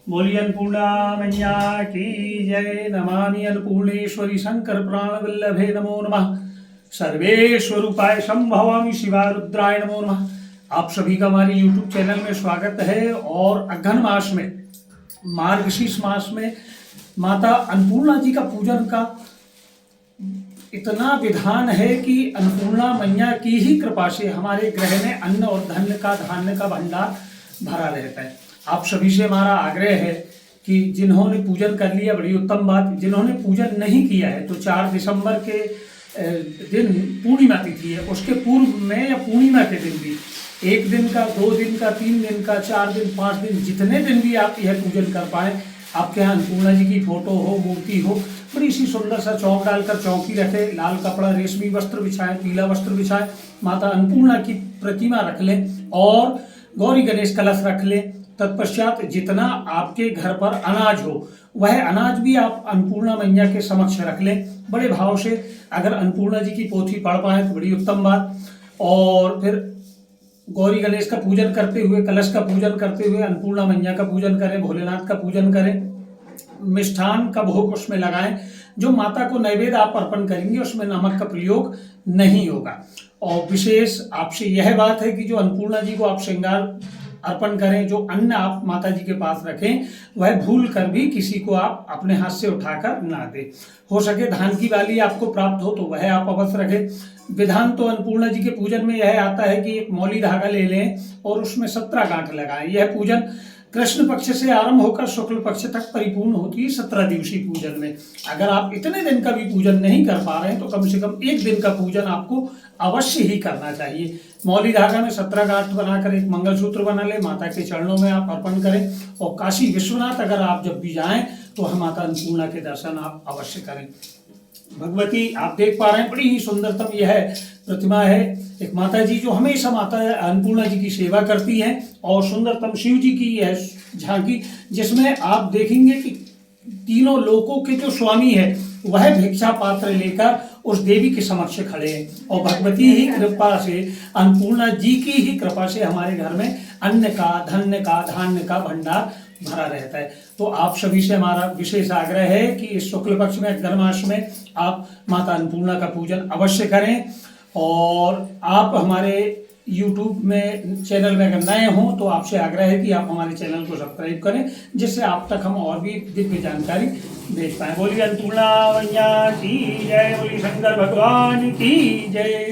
बोलिए अन्नपूर्णा मैया की जय। नमामि अन्नपूर्णेश्वरी शंकर प्राण वल्लभे नमो नमः। सर्वेश्वरूपाय संभवामि शिवा रुद्राय नमो नमः। आप सभी का हमारे YouTube चैनल में स्वागत है। और अघन मास में, मार्गशीर्ष मास में माता अन्नपूर्णा जी का पूजन का इतना विधान है कि अन्नपूर्णा मैया की ही कृपा से हमारे ग्रह में अन्न और धन का, धान्य का भंडार भरा रहता है। आप सभी से हमारा आग्रह है कि जिन्होंने पूजन कर लिया बड़ी उत्तम बात, जिन्होंने पूजन नहीं किया है तो 4 दिसंबर के दिन पूर्णिमा तिथि है, उसके पूर्व में या पूर्णिमा के दिन भी 1 दिन का, 2 दिन का, 3 दिन का, 4 दिन, 5 दिन, जितने दिन भी आप यह पूजन कर पाए। आपके यहाँ अन्नपूर्णा जी की फोटो हो, मूर्ति हो, बड़ी सी सुंदर सा चौक डालकर चौकी रखे, लाल कपड़ा रेशमी वस्त्र बिछाएं, पीला वस्त्र बिछाएं, माता अन्नपूर्णा की प्रतिमा रख लें और गौरी गणेश कलश रख लें। तत्पश्चात जितना आपके घर पर अनाज हो वह अनाज भी आप अन्नपूर्णा मैया के समक्ष रख लें बड़े भाव से। अगर अन्नपूर्णा जी की पोथी पढ़ पाए तो बड़ी उत्तम बात। और फिर गौरी गणेश का पूजन करते हुए, कलश का पूजन करते हुए अन्नपूर्णा मैया का पूजन करें, भोलेनाथ का पूजन करें, मिष्ठान का भोग उसमें लगाएं। जो माता को नैवेद्य आप अर्पण करेंगे उसमें नमक का प्रयोग नहीं होगा। और विशेष आपसे यह बात है कि जो अन्नपूर्णा जी को आप श्रृंगार अर्पण करें, जो अन्न आप माता जी के पास रखें वह भूल कर भी किसी को आप अपने हाथ से उठाकर ना दें। हो सके धान की बाली आपको प्राप्त हो तो वह आप अवश्य रखें। विधान तो अन्नपूर्णा जी के पूजन में यह आता है कि एक मौली धागा ले लें और उसमें 17 गांठ लगाएं। यह पूजन कृष्ण पक्ष से आरंभ होकर शुक्ल पक्ष तक परिपूर्ण होती है 17 दिवसीय पूजन में। अगर आप इतने दिन का भी पूजन नहीं कर पा रहे हैं तो कम से कम 1 दिन का पूजन आपको अवश्य ही करना चाहिए। मौली धागा में 17 गांठ बनाकर एक मंगलसूत्र बना ले, माता के चरणों में आप अर्पण करें। और काशी विश्वनाथ अगर आप जब भी जाएं तो हम माता अन्नपूर्णा के दर्शन आप अवश्य करें। भगवती आप देख पा रहे हैं, बड़ी ही सुंदरतम यह प्रतिमा है। एक माता जी जो हमेशा माता अन्नपूर्णा जी की सेवा करती हैं। और सुंदरतम शिव जी की यह झांकी जिसमें आप देखेंगे कि तीनों लोकों के जो स्वामी है वह भिक्षा पात्र लेकर उस देवी के समक्ष खड़े हैं। और भगवती ही कृपा से, अन्नपूर्णा जी की ही कृपा से हमारे घर में अन्न का, धन्य का, धान्य का भंडार भरा रहता है। तो आप सभी से हमारा विशेष आग्रह है कि इस शुक्ल पक्ष में, अघन मास में आप माता अन्नपूर्णा का पूजन अवश्य करें। और आप हमारे YouTube में चैनल में अगर नए हों तो आपसे आग्रह है कि आप हमारे चैनल को सब्सक्राइब करें, जिससे आप तक हम और भी दिव्य जानकारी भेज पाएँ। बोलिए अन्नपूर्णा मैया की जय, बोलिए शंकर भगवान की जय।